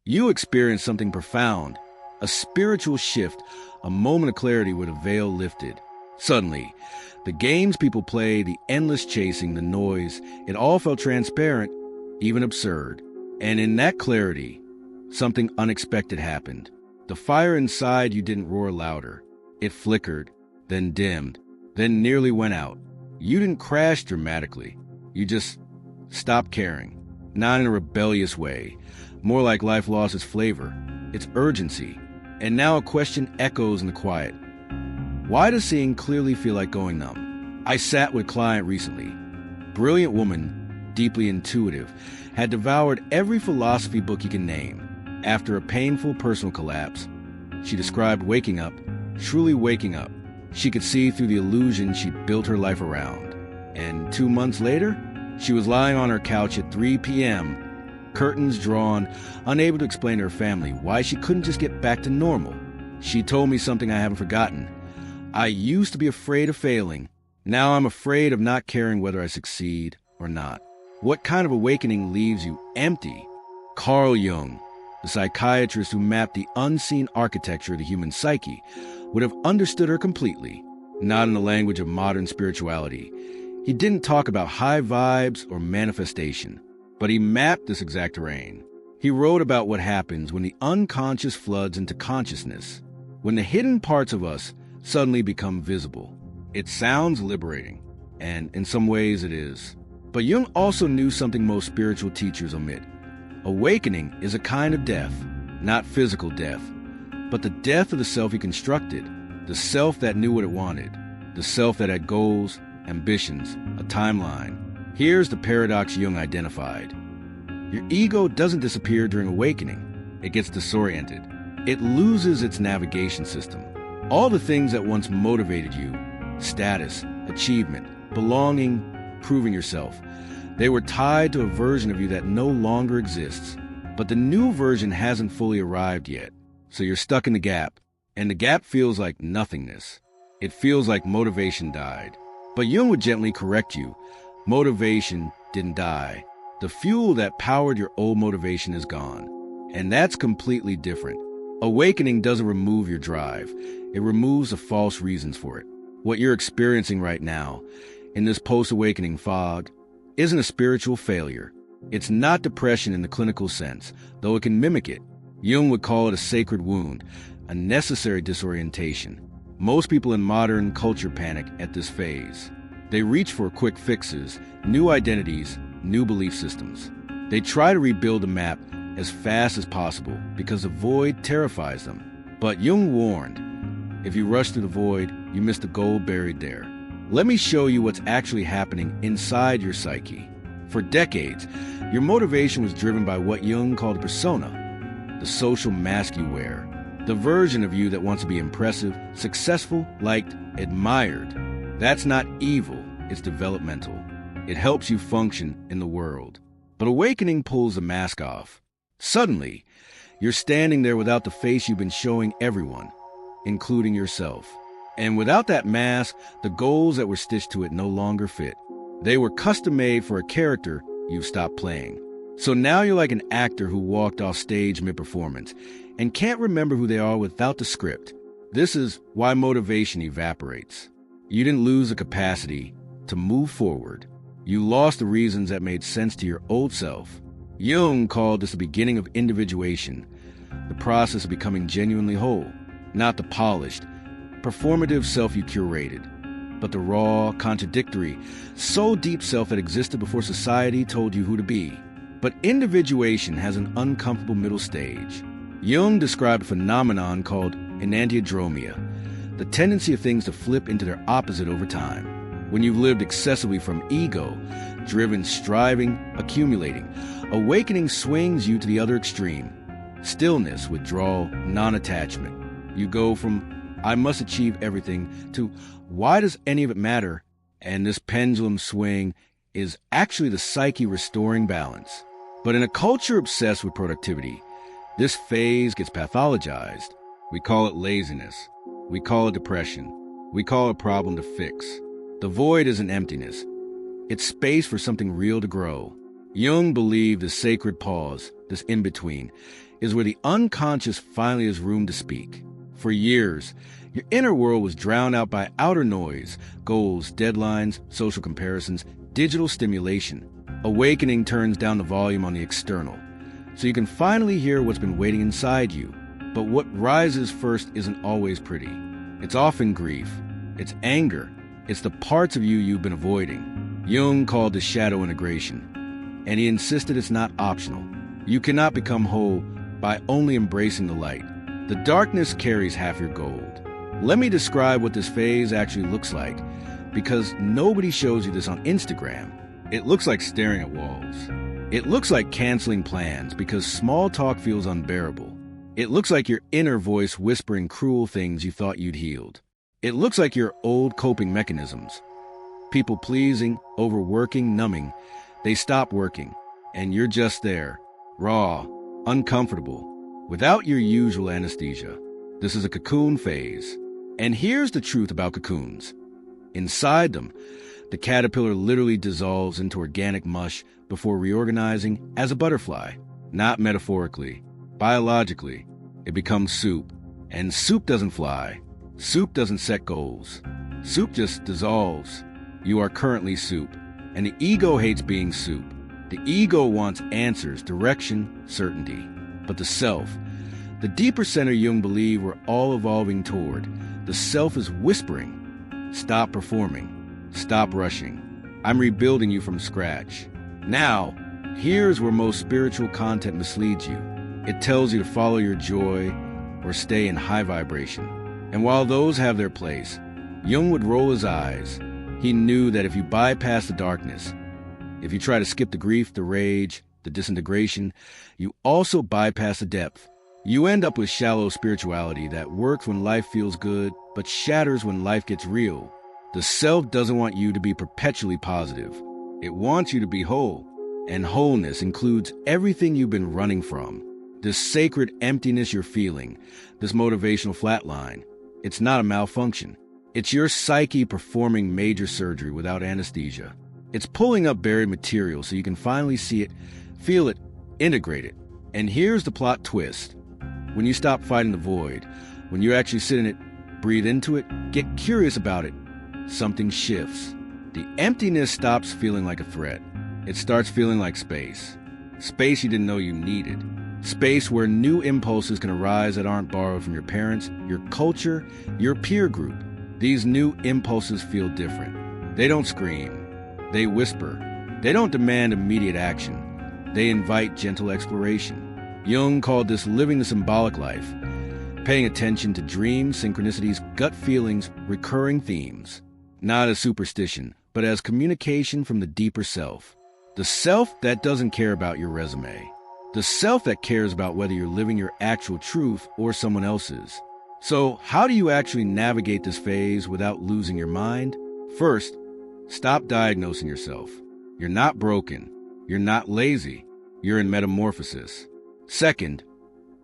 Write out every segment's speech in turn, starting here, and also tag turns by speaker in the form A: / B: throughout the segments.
A: You experienced something profound, a spiritual shift, a moment of clarity where the veil lifted. Suddenly, the games people play, the endless chasing, the noise, it all felt transparent, even absurd. And in that clarity, something unexpected happened. The fire inside you didn't roar louder. It flickered, then dimmed, then nearly went out. You didn't crash dramatically. You just stopped caring. Not in a rebellious way. More like life lost its flavor, its urgency. And now a question echoes in the quiet. Why does seeing clearly feel like going numb? I sat with a client recently. Brilliant woman, deeply intuitive, had devoured every philosophy book you can name. After a painful personal collapse, she described waking up, truly waking up. She could see through the illusion she built her life around. And 2 months later, she was lying on her couch at 3 p.m., curtains drawn, unable to explain to her family why she couldn't just get back to normal. She told me something I haven't forgotten. I used to be afraid of failing. Now I'm afraid of not caring whether I succeed or not. What kind of awakening leaves you empty? Carl Jung, the psychiatrist who mapped the unseen architecture of the human psyche, would have understood her completely, not in the language of modern spirituality. He didn't talk about high vibes or manifestation, but he mapped this exact terrain. He wrote about what happens when the unconscious floods into consciousness, when the hidden parts of us suddenly become visible. It sounds liberating, and in some ways it is. But Jung also knew something most spiritual teachers omit. Awakening is a kind of death, not physical death, but the death of the self he constructed, the self that knew what it wanted, the self that had goals, ambitions, a timeline. Here's the paradox Jung identified. Your ego doesn't disappear during awakening. It gets disoriented. It loses its navigation system. All the things that once motivated you, status, achievement, belonging, proving yourself, they were tied to a version of you that no longer exists. But the new version hasn't fully arrived yet. So you're stuck in the gap. And the gap feels like nothingness. It feels like motivation died. But Jung would gently correct you. Motivation didn't die. The fuel that powered your old motivation is gone. And that's completely different. Awakening doesn't remove your drive. It removes the false reasons for it. What you're experiencing right now, in this post-awakening fog, isn't a spiritual failure. It's not depression in the clinical sense, though it can mimic it. Jung would call it a sacred wound, a necessary disorientation. Most people in modern culture panic at this phase. They reach for quick fixes, new identities, new belief systems. They try to rebuild the map as fast as possible because the void terrifies them. But Jung warned, if you rush through the void, you miss the gold buried there. Let me show you what's actually happening inside your psyche. For decades, your motivation was driven by what Jung called a persona, the social mask you wear, the version of you that wants to be impressive, successful, liked, admired. That's not evil, it's developmental. It helps you function in the world. But awakening pulls the mask off. Suddenly, you're standing there without the face you've been showing everyone, including yourself. And without that mask, the goals that were stitched to it no longer fit. They were custom-made for a character you've stopped playing. So now you're like an actor who walked off stage mid-performance and can't remember who they are without the script. This is why motivation evaporates. You didn't lose the capacity to move forward. You lost the reasons that made sense to your old self. Jung called this the beginning of individuation, the process of becoming genuinely whole, not the polished, performative self you curated, but the raw, contradictory, soul deep self that existed before society told you who to be. But individuation has an uncomfortable middle stage. Jung described a phenomenon called enantiodromia, the tendency of things to flip into their opposite over time. When you've lived excessively from ego, driven, striving, accumulating, awakening swings you to the other extreme. Stillness, withdrawal, non-attachment. You go from, I must achieve everything, to, why does any of it matter? And this pendulum swing is actually the psyche restoring balance. But in a culture obsessed with productivity, this phase gets pathologized. We call it laziness. We call it depression. We call it a problem to fix. The void isn't emptiness. It's space for something real to grow. Jung believed the sacred pause, this in-between, is where the unconscious finally has room to speak. For years, your inner world was drowned out by outer noise, goals, deadlines, social comparisons, digital stimulation. Awakening turns down the volume on the external, so you can finally hear what's been waiting inside you. But what rises first isn't always pretty. It's often grief. It's anger. It's the parts of you you've been avoiding. Jung called this shadow integration, and he insisted it's not optional. You cannot become whole by only embracing the light. The darkness carries half your gold. Let me describe what this phase actually looks like, because nobody shows you this on Instagram. It looks like staring at walls. It looks like canceling plans because small talk feels unbearable. It looks like your inner voice whispering cruel things you thought you'd healed. It looks like your old coping mechanisms. People pleasing, overworking, numbing. They stop working, and you're just there, raw, uncomfortable, without your usual anesthesia. This is a cocoon phase. And here's the truth about cocoons. Inside them, the caterpillar literally dissolves into organic mush before reorganizing as a butterfly. Not metaphorically, biologically. It becomes soup. And soup doesn't fly. Soup doesn't set goals. Soup just dissolves. You are currently soup. And the ego hates being soup. The ego wants answers, direction, certainty. But the self, the deeper center Jung believed we're all evolving toward, the self is whispering, stop performing, stop rushing. I'm rebuilding you from scratch. Now, here's where most spiritual content misleads you. It tells you to follow your joy or stay in high vibration. And while those have their place, Jung would roll his eyes. He knew that if you bypass the darkness, if you try to skip the grief, the rage, the disintegration, you also bypass the depth. You end up with shallow spirituality that works when life feels good, but shatters when life gets real. The self doesn't want you to be perpetually positive. It wants you to be whole. And wholeness includes everything you've been running from. This sacred emptiness you're feeling, this motivational flatline. It's not a malfunction. It's your psyche performing major surgery without anesthesia. It's pulling up buried material so you can finally see it, feel it, integrate it. And here's the plot twist. When you stop fighting the void, when you actually sit in it, breathe into it, get curious about it, something shifts. The emptiness stops feeling like a threat. It starts feeling like space. Space you didn't know you needed. Space where new impulses can arise that aren't borrowed from your parents, your culture, your peer group. These new impulses feel different. They don't scream. They whisper. They don't demand immediate action. They invite gentle exploration. Jung called this living the symbolic life, paying attention to dreams, synchronicities, gut feelings, recurring themes. Not as superstition, but as communication from the deeper self. The self that doesn't care about your resume. The self that cares about whether you're living your actual truth or someone else's. So, how do you actually navigate this phase without losing your mind? First, stop diagnosing yourself. You're not broken. You're not lazy. You're in metamorphosis. Second,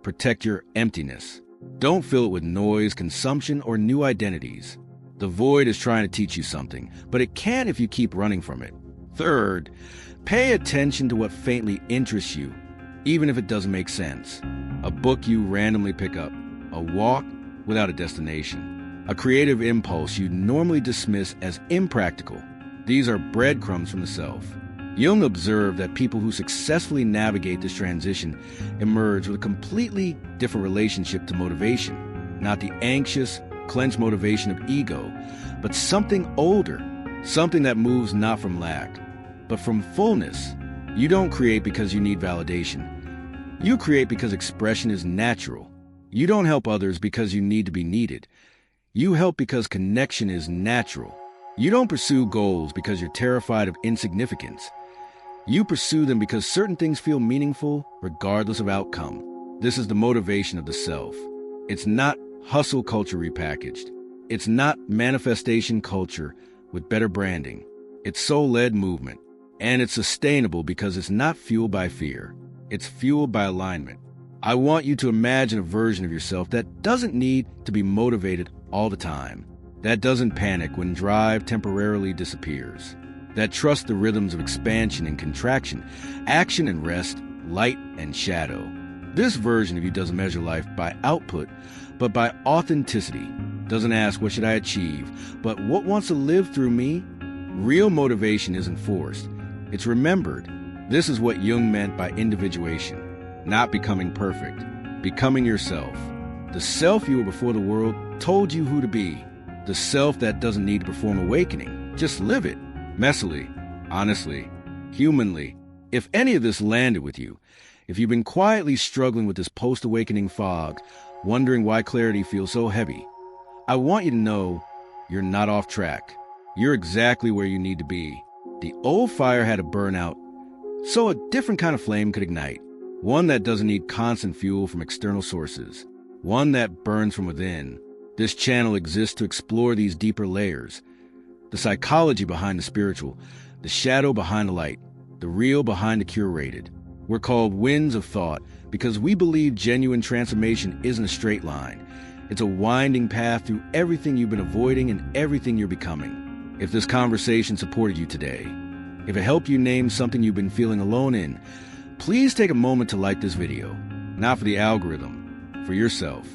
A: protect your emptiness. Don't fill it with noise, consumption, or new identities. The void is trying to teach you something, but it can't if you keep running from it. Third, pay attention to what faintly interests you, even if it doesn't make sense. A book you randomly pick up, a walk without a destination, a creative impulse you'd normally dismiss as impractical. These are breadcrumbs from the self. Jung observed that people who successfully navigate this transition emerge with a completely different relationship to motivation. Not the anxious, clenched motivation of ego, but something older, something that moves not from lack, but from fullness. You don't create because you need validation. You create because expression is natural. You don't help others because you need to be needed. You help because connection is natural. You don't pursue goals because you're terrified of insignificance. You pursue them because certain things feel meaningful regardless of outcome. This is the motivation of the self. It's not hustle culture repackaged. It's not manifestation culture with better branding. It's soul-led movement. And it's sustainable because it's not fueled by fear. It's fueled by alignment. I want you to imagine a version of yourself that doesn't need to be motivated all the time. That doesn't panic when drive temporarily disappears. That trusts the rhythms of expansion and contraction, action and rest, light and shadow. This version of you doesn't measure life by output, but by authenticity. Doesn't ask, what should I achieve, but what wants to live through me? Real motivation isn't forced. It's remembered. This is what Jung meant by individuation. Not becoming perfect, becoming yourself. The self you were before the world told you who to be. The self that doesn't need to perform awakening. Just live it. Messily, honestly, humanly. If any of this landed with you, if you've been quietly struggling with this post-awakening fog, wondering why clarity feels so heavy, I want you to know you're not off track. You're exactly where you need to be. The old fire had to burn out, so a different kind of flame could ignite. One that doesn't need constant fuel from external sources. One that burns from within. This channel exists to explore these deeper layers. The psychology behind the spiritual, the shadow behind the light, the real behind the curated. We're called winds of thought because we believe genuine transformation isn't a straight line. It's a winding path through everything you've been avoiding and everything you're becoming. If this conversation supported you today, if it helped you name something you've been feeling alone in, please take a moment to like this video, not for the algorithm, for yourself,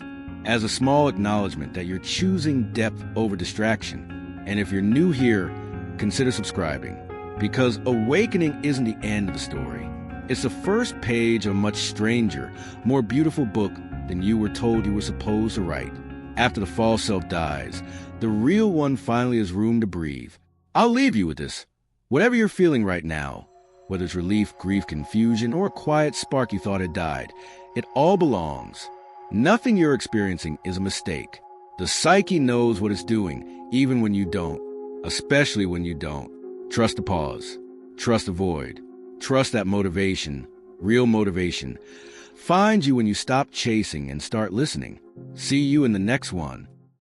A: as a small acknowledgement that you're choosing depth over distraction. And if you're new here, consider subscribing, because awakening isn't the end of the story. It's the first page of a much stranger, more beautiful book than you were told you were supposed to write. After the false self dies, the real one finally has room to breathe. I'll leave you with this. Whatever you're feeling right now, whether it's relief, grief, confusion, or a quiet spark you thought had died, it all belongs. Nothing you're experiencing is a mistake. The psyche knows what it's doing, even when you don't, especially when you don't. Trust the pause. Trust the void. Trust that motivation, real motivation, finds you when you stop chasing and start listening. See you in the next one.